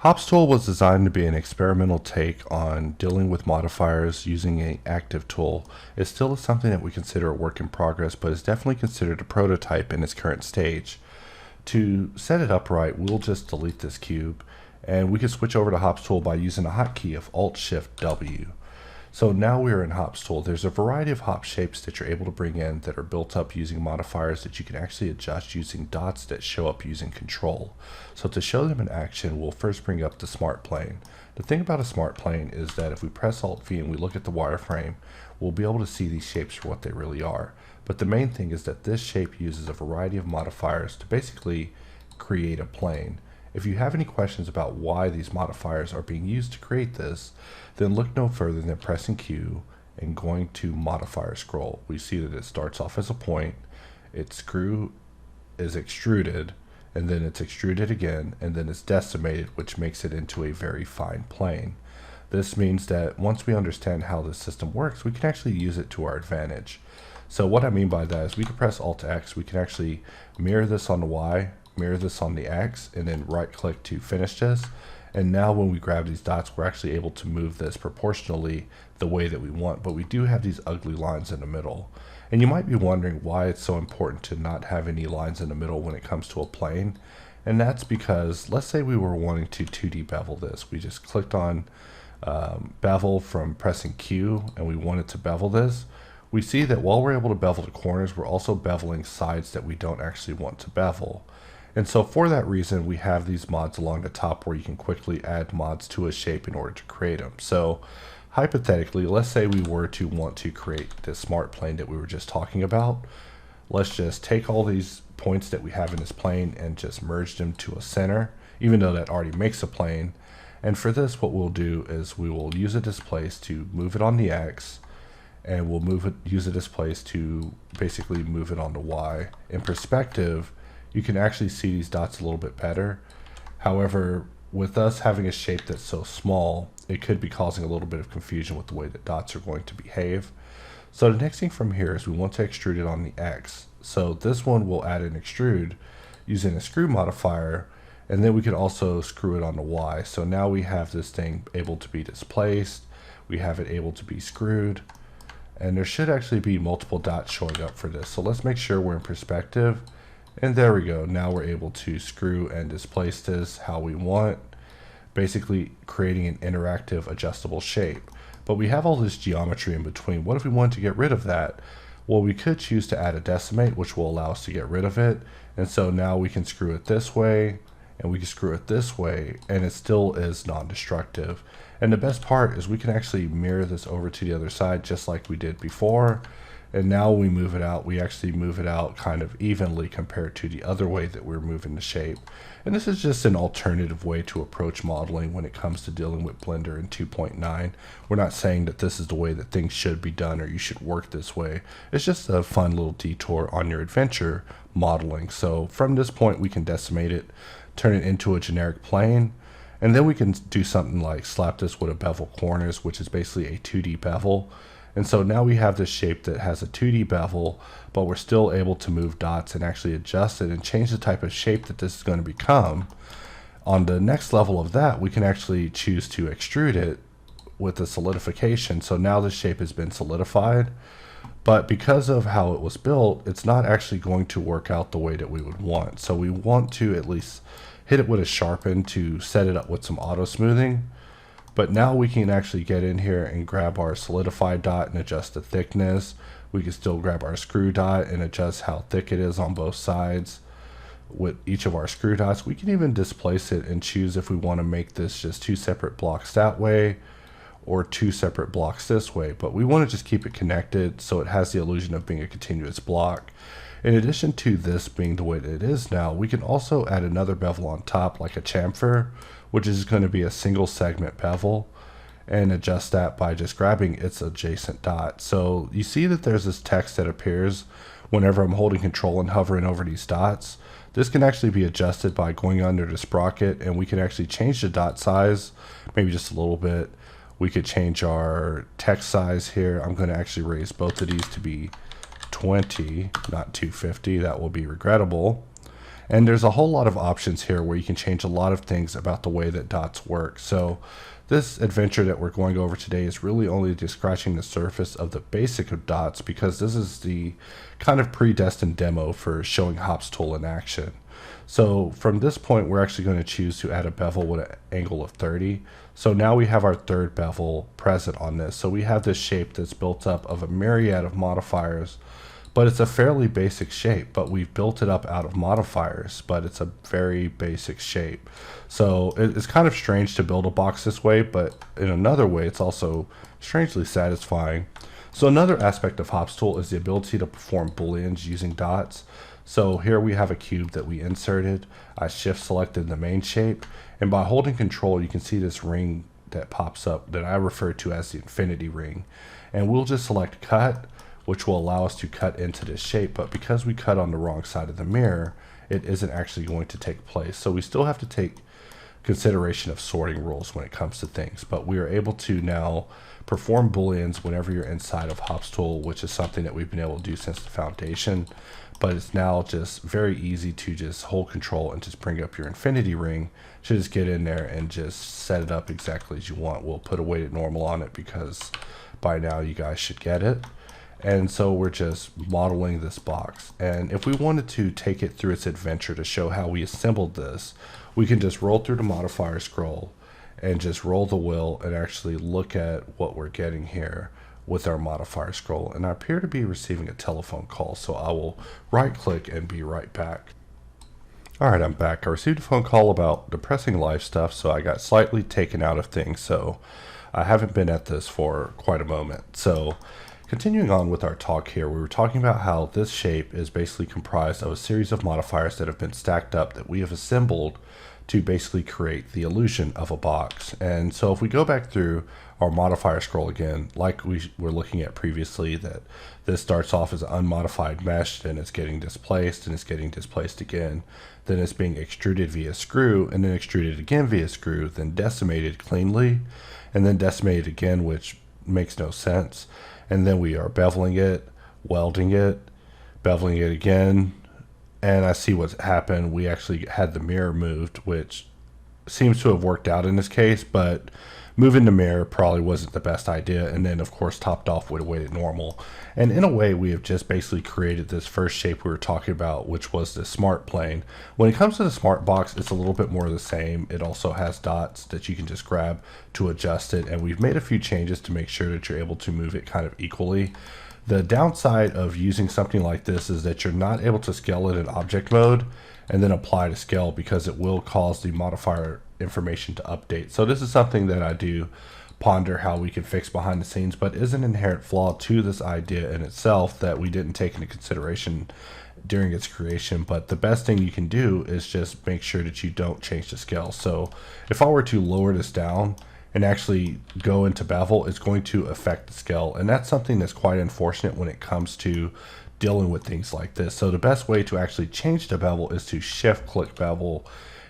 HOPStool was designed to be an experimental take on dealing with modifiers using an active tool. It still is something that we consider a work in progress, but is definitely considered a prototype in its current stage. To set it up right, we'll just delete this cube, and we can switch over to HOPStool by using a hotkey of Alt-Shift-W. So now we're in HOPStool. There's a variety of hop shapes that you're able to bring in that are built up using modifiers that you can actually adjust using dots that show up using control. So to show them in action, we'll first bring up the smart plane. The thing about a smart plane is that if we press Alt-V and we look at the wireframe, we'll be able to see these shapes for what they really are. But the main thing is that this shape uses a variety of modifiers to basically create a plane. If you have any questions about why these modifiers are being used to create this, then look no further than pressing Q and going to modifier scroll. We see that it starts off as a point, its screw is extruded, and then it's extruded again, and then it's decimated, which makes it into a very fine plane. This means that once we understand how this system works, we can actually use it to our advantage. So what I mean by that is we can press Alt-X, we can actually mirror this on the Y, mirror this on the X, and then right click to finish this. And now when we grab these dots, we're actually able to move this proportionally the way that we want, but we do have these ugly lines in the middle. And you might be wondering why it's so important to not have any lines in the middle when it comes to a plane. And that's because, let's say we were wanting to 2D bevel this. We just clicked on bevel from pressing Q, and we wanted to bevel this. We see that while we're able to bevel the corners, we're also beveling sides that we don't actually want to bevel. And so for that reason, we have these mods along the top where you can quickly add mods to a shape in order to create them. So hypothetically, let's say we were to want to create this smart plane that we were just talking about. Let's just take all these points that we have in this plane and just merge them to a center, even though that already makes a plane. And for this, what we'll do is we will use a displace to move it on the X, and we'll use a displace to basically move it on the Y. In perspective, you can actually see these dots a little bit better. However, with us having a shape that's so small, it could be causing a little bit of confusion with the way that dots are going to behave. So the next thing from here is we want to extrude it on the X. So this one will add an extrude using a screw modifier, and then we can also screw it on the Y. So now we have this thing able to be displaced, we have it able to be screwed, and there should actually be multiple dots showing up for this. So let's make sure we're in perspective. And there we go. Now we're able to screw and displace this how we want, basically creating an interactive adjustable shape. But we have all this geometry in between. What if we wanted to get rid of that? Well, we could choose to add a decimate, which will allow us to get rid of it. And so now we can screw it this way, and we can screw it this way, and it still is non-destructive. And the best part is we can actually mirror this over to the other side just like we did before. And now we move it out, we actually move it out kind of evenly compared to the other way that we're moving the shape. And this is just an alternative way to approach modeling when it comes to dealing with Blender in 2.9. We're not saying that this is the way that things should be done or you should work this way. It's just a fun little detour on your adventure modeling. So from this point we can decimate it, turn it into a generic plane, and then we can do something like slap this with a Bevel Corners, which is basically a 2D bevel. And so now we have this shape that has a 2D bevel, but we're still able to move dots and actually adjust it and change the type of shape that this is going to become. On the next level of that, we can actually choose to extrude it with the solidification. So now the shape has been solidified, but because of how it was built, it's not actually going to work out the way that we would want. So we want to at least hit it with a sharpen to set it up with some auto smoothing. But now we can actually get in here and grab our solidified dot and adjust the thickness. We can still grab our screw dot and adjust how thick it is on both sides. With each of our screw dots, we can even displace it and choose if we want to make this just two separate blocks that way or two separate blocks this way. But we want to just keep it connected so it has the illusion of being a continuous block. In addition to this being the way that it is now, we can also add another bevel on top like a chamfer, which is going to be a single segment bevel, and adjust that by just grabbing its adjacent dot. So you see that there's this text that appears whenever I'm holding control and hovering over these dots. This can actually be adjusted by going under the sprocket, and we can actually change the dot size, maybe just a little bit. We could change our text size here. I'm going to actually raise both of these to be 20, not 250. That will be regrettable. And there's a whole lot of options here where you can change a lot of things about the way that dots work. So this adventure that we're going over today is really only just scratching the surface of the basic of dots, because this is the kind of predestined demo for showing HOPStool in action. So from this point, we're actually going to choose to add a bevel with an angle of 30. So now we have our third bevel present on this. So we have this shape that's built up of a myriad of modifiers, but it's a fairly basic shape, but we've built it up out of modifiers, but it's a very basic shape. So it's kind of strange to build a box this way, but in another way, it's also strangely satisfying. So another aspect of HOPStool is the ability to perform booleans using dots. So here we have a cube that we inserted. I shift selected the main shape, and by holding control, you can see this ring that pops up that I refer to as the infinity ring. And we'll just select cut, which will allow us to cut into this shape, but because we cut on the wrong side of the mirror, it isn't actually going to take place. So we still have to take consideration of sorting rules when it comes to things, but we are able to now perform booleans whenever you're inside of HOPStool, which is something that we've been able to do since the foundation. But it's now just very easy to just hold control and just bring up your infinity ring to just get in there and just set it up exactly as you want. We'll put a weighted normal on it because by now you guys should get it. And so we're just modeling this box. And if we wanted to take it through its adventure to show how we assembled this, we can just roll through the modifier scroll and just roll the wheel and actually look at what we're getting here with our modifier scroll. And I appear to be receiving a telephone call, so I will right click and be right back. Alright, I'm back. I received a phone call about depressing life stuff, so I got slightly taken out of things, so I haven't been at this for quite a moment. So continuing on with our talk here, we were talking about how this shape is basically comprised of a series of modifiers that have been stacked up that we have assembled to basically create the illusion of a box. And so if we go back through our modifier scroll again, like we were looking at previously, that this starts off as an unmodified mesh, then it's getting displaced, and it's getting displaced again, then it's being extruded via screw, and then extruded again via screw, then decimated cleanly, and then decimated again, which makes no sense. And then we are beveling it, welding it, beveling it again, and I see what's happened. We actually had the mirror moved, which seems to have worked out in this case, but moving the mirror probably wasn't the best idea. And then of course topped off with a weighted normal. And in a way, we have just basically created this first shape we were talking about, which was the smart plane. When it comes to the smart box, it's a little bit more of the same. It also has dots that you can just grab to adjust it, and we've made a few changes to make sure that you're able to move it kind of equally. The downside of using something like this is that you're not able to scale it in object mode and then apply to scale, because it will cause the modifier information to update. So this is something that I do ponder how we can fix behind the scenes, but is an inherent flaw to this idea in itself that we didn't take into consideration during its creation. But the best thing you can do is just make sure that you don't change the scale. So if I were to lower this down and actually go into bevel, it's going to affect the scale, and that's something that's quite unfortunate when it comes to dealing with things like this. So the best way to actually change the bevel is to shift click bevel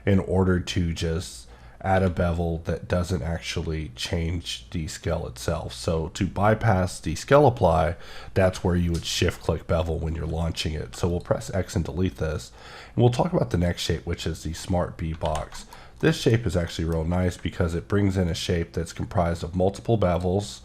in order to just add a bevel that doesn't actually change the scale itself. So to bypass the scale apply, that's where you would shift click bevel when you're launching it. So we'll press X and delete this, and we'll talk about the next shape, which is the smart B box. This shape is actually real nice because it brings in a shape that's comprised of multiple bevels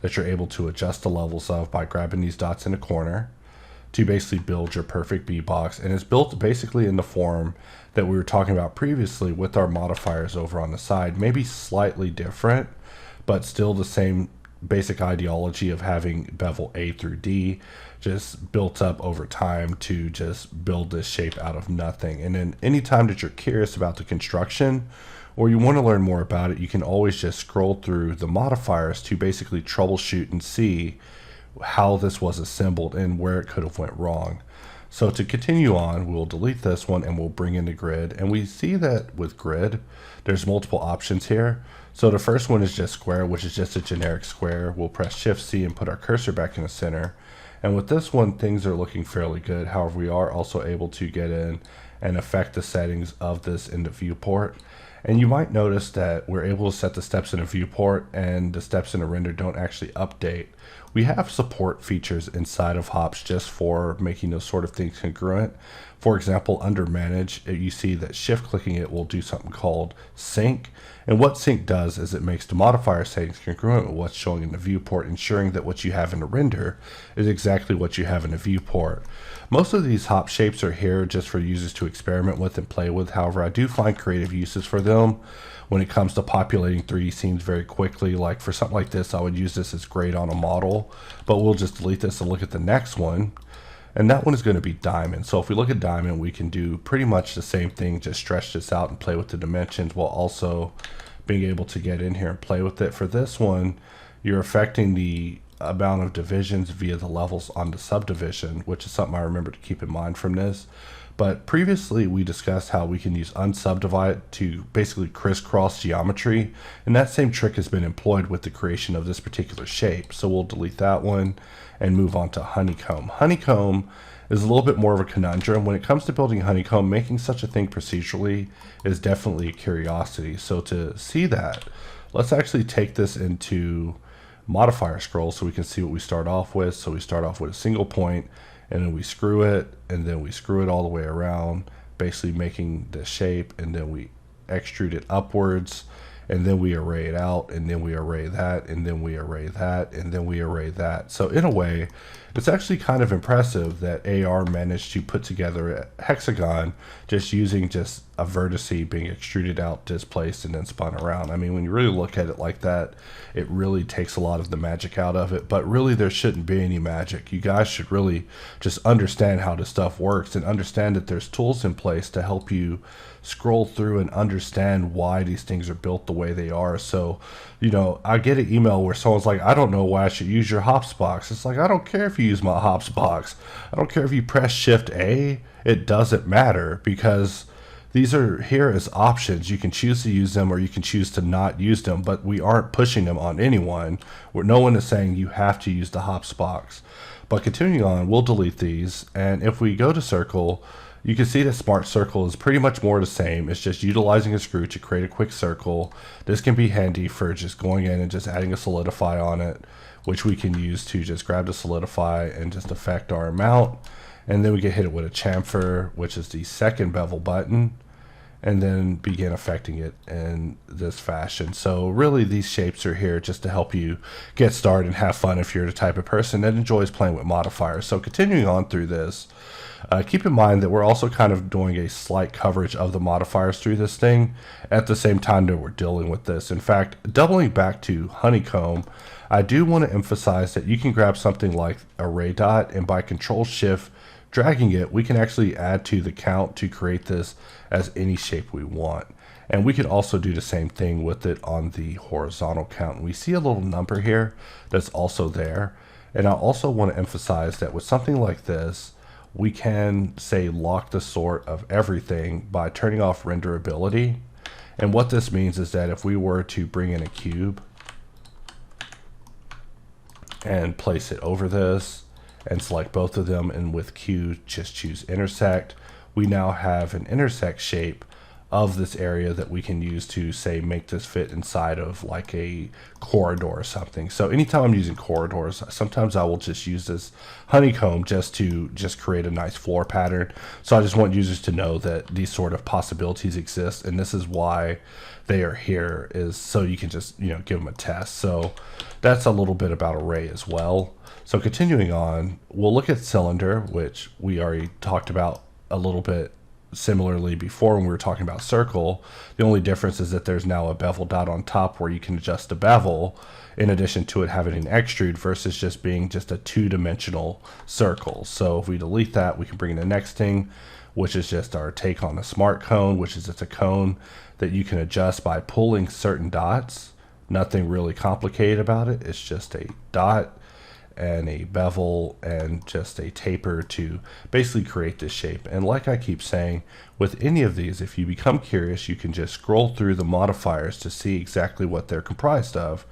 that you're able to adjust the levels of by grabbing these dots in the corner to basically build your perfect B box. And it's built basically in the form that we were talking about previously with our modifiers over on the side, maybe slightly different, but still the same basic ideology of having bevel A through D just built up over time to just build this shape out of nothing. And then anytime that you're curious about the construction or you want to learn more about it, you can always just scroll through the modifiers to basically troubleshoot and see how this was assembled and where it could have went wrong. So to continue on, we'll delete this one and we'll bring in the grid. And we see that with grid, there's multiple options here. So the first one is just square, which is just a generic square. We'll press Shift C and put our cursor back in the center. And with this one, things are looking fairly good. However, we are also able to get in and affect the settings of this in the viewport. And you might notice that we're able to set the steps in a viewport and the steps in a render don't actually update We have support features inside of Hops just for making those sort of things congruent. For example, under Manage, you see that shift clicking it will do something called Sync. And what Sync does is it makes the modifier settings congruent with what's showing in the viewport, ensuring that what you have in the render is exactly what you have in the viewport. Most of these hop shapes are here just for users to experiment with and play with. However, I do find creative uses for them when it comes to populating 3D scenes very quickly. Like for something like this, I would use this as great on a model, but we'll just delete this and look at the next one. And that one is going to be diamond. So if we look at diamond, we can do pretty much the same thing, just stretch this out and play with the dimensions while also being able to get in here and play with it. For this one, you're affecting the amount of divisions via the levels on the subdivision, which is something I remember to keep in mind from this. But previously we discussed how we can use unsubdivide to basically crisscross geometry, and that same trick has been employed with the creation of this particular shape. So we'll delete that one and move on to honeycomb. Honeycomb is a little bit more of a conundrum. When it comes to building honeycomb, making such a thing procedurally is definitely a curiosity. So to see that, let's actually take this into modifier scroll so we can see what we start off with. So we start off with a single point, and then we screw it, and then we screw it all the way around, basically making the shape, and then we extrude it upwards, and then we array it out, and then we array that, and then we array that, and then we array that. So in a way, it's actually kind of impressive that AR managed to put together a hexagon just using just a vertice being extruded out, displaced, and then spun around. I mean, when you really look at it like that, it really takes a lot of the magic out of it, but really there shouldn't be any magic. You guys should really just understand how this stuff works and understand that there's tools in place to help you scroll through and understand why these things are built the way they are. So, you know, I get an email where someone's like, I don't know why I should use your hops box. It's like, I don't care if you use my hops box. I don't care if you press Shift A. It doesn't matter, because these are here as options. You can choose to use them or you can choose to not use them, but we aren't pushing them on anyone. Where no one is saying you have to use the hops box. But continuing on, we'll delete these. And if we go to circle, you can see that Smart Circle is pretty much more the same. It's just utilizing a screw to create a quick circle. This can be handy for just going in and just adding a solidify on it, which we can use to just grab the solidify and just affect our amount. And then we can hit it with a chamfer, which is the second bevel button, and then begin affecting it in this fashion. So really these shapes are here just to help you get started and have fun if you're the type of person that enjoys playing with modifiers. So continuing on through this, keep in mind that we're also kind of doing a slight coverage of the modifiers through this thing at the same time that we're dealing with this. In fact, doubling back to honeycomb, I do want to emphasize that you can grab something like array dot, and by Control Shift dragging it, we can actually add to the count to create this as any shape we want. And we could also do the same thing with it on the horizontal count. We see a little number here that's also there. And I also want to emphasize that with something like this, we can say lock the sort of everything by turning off renderability. And what this means is that if we were to bring in a cube and place it over this and select both of them, and with Q just choose intersect, we now have an intersect shape of this area that we can use to say make this fit inside of like a corridor or something. So anytime I'm using corridors, sometimes I will just use this honeycomb just to create a nice floor pattern. So I just want users to know that these sort of possibilities exist, and this is why they are here, is so you can just, you know, give them a test. So that's a little bit about array as well. So continuing on, we'll look at cylinder, which we already talked about a little bit similarly before when we were talking about circle. The only difference is that there's now a bevel dot on top where you can adjust the bevel in addition to it having an extrude versus just being just a two-dimensional circle. So if we delete that, we can bring in the next thing, which is just our take on a smart cone, which is it's a cone that you can adjust by pulling certain dots. Nothing really complicated about it. It's just a dot and a bevel and just a taper to basically create this shape. And like I keep saying, With any of these, if you become curious, you can just scroll through the modifiers to see exactly what they're comprised of.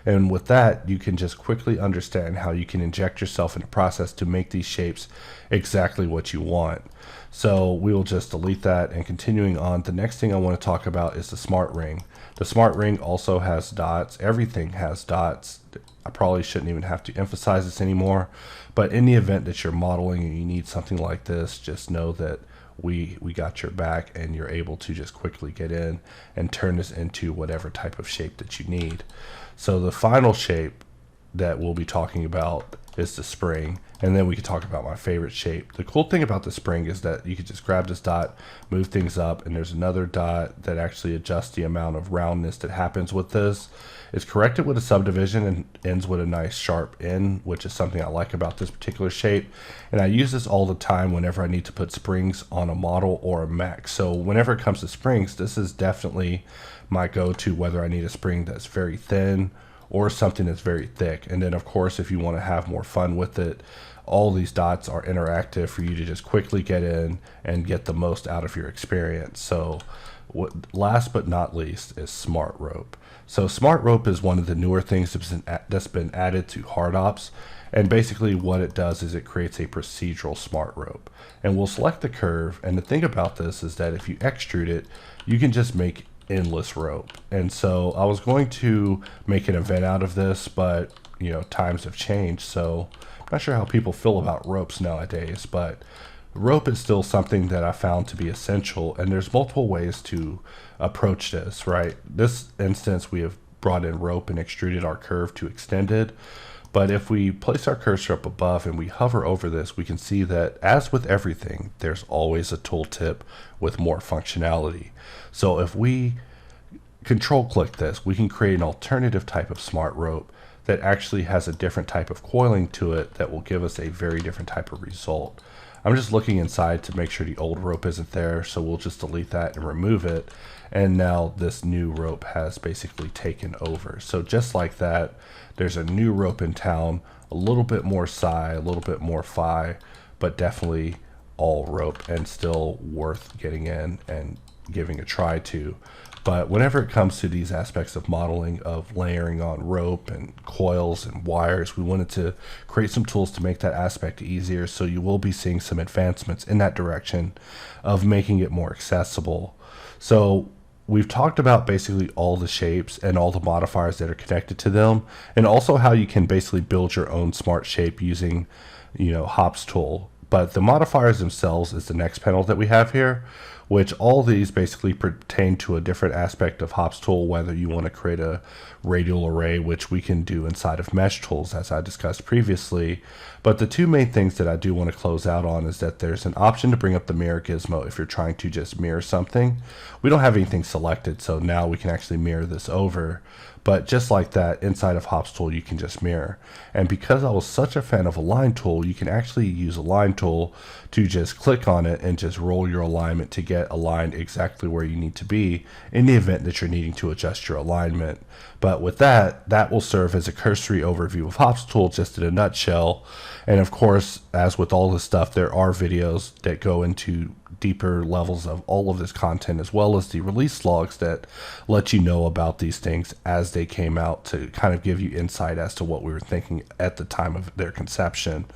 And with that, you can just quickly understand how you can inject yourself in the process to make these shapes exactly what you want. So we will just delete that, and continuing on, the next thing I want to talk about is the smart ring. The smart ring also has dots. Everything has dots. I probably shouldn't even have to emphasize this anymore, but in the event that you're modeling and you need something like this, just know that we got your back, and you're able to just quickly get in and turn this into whatever type of shape that you need. So the final shape that we'll be talking about is the spring, and then we can talk about my favorite shape. The cool thing about the spring is that you can just grab this dot, move things up, and there's another dot that actually adjusts the amount of roundness that happens with this. It's corrected with a subdivision and ends with a nice sharp end, which is something I like about this particular shape. And I use this all the time whenever I need to put springs on a model or a mech. So whenever it comes to springs, this is definitely my go-to, whether I need a spring that's very thin or something that's very thick. And then of course, if you want to have more fun with it, all these dots are interactive for you to just quickly get in and get the most out of your experience. So last but not least is smart rope. So smart rope is one of the newer things that's been added to hardops. And basically what it does is it creates a procedural smart rope. And we'll select the curve. And the thing about this is that if you extrude it, you can just make endless rope. And so I was going to make an event out of this, but you know, times have changed. So I'm not sure how people feel about ropes nowadays, but rope is still something that I found to be essential, and there's multiple ways to approach this, right? This instance, we have brought in rope and extruded our curve to extended. But if we place our cursor up above and we hover over this, we can see that as with everything, there's always a tooltip with more functionality. So if we control click this, we can create an alternative type of smart rope that actually has a different type of coiling to it that will give us a very different type of result. I'm just looking inside to make sure the old rope isn't there, so we'll just delete that and remove it. And now this new rope has basically taken over. So just like that, there's a new rope in town, a little bit more psi, a little bit more phi, but definitely all rope and still worth getting in and giving a try to. But whenever it comes to these aspects of modeling, of layering on rope and coils and wires, we wanted to create some tools to make that aspect easier. So you will be seeing some advancements in that direction of making it more accessible. So we've talked about basically all the shapes and all the modifiers that are connected to them, and also how you can basically build your own smart shape using, you know, HOPStool. But the modifiers themselves is the next panel that we have here, which all these basically pertain to a different aspect of HOPStool, whether you want to create a radial array, which we can do inside of mesh tools, as I discussed previously. But the two main things that I do want to close out on is that there's an option to bring up the mirror gizmo if you're trying to just mirror something. We don't have anything selected, so now we can actually mirror this over. But just like that, inside of HOPStool, you can just mirror. And because I was such a fan of Align tool, you can actually use Align tool to just click on it and just roll your alignment to get aligned exactly where you need to be in the event that you're needing to adjust your alignment. But with that, that will serve as a cursory overview of HOPStool just in a nutshell. And of course, as with all this stuff, there are videos that go into deeper levels of all of this content, as well as the release logs that let you know about these things as they came out to kind of give you insight as to what we were thinking at the time of their conception.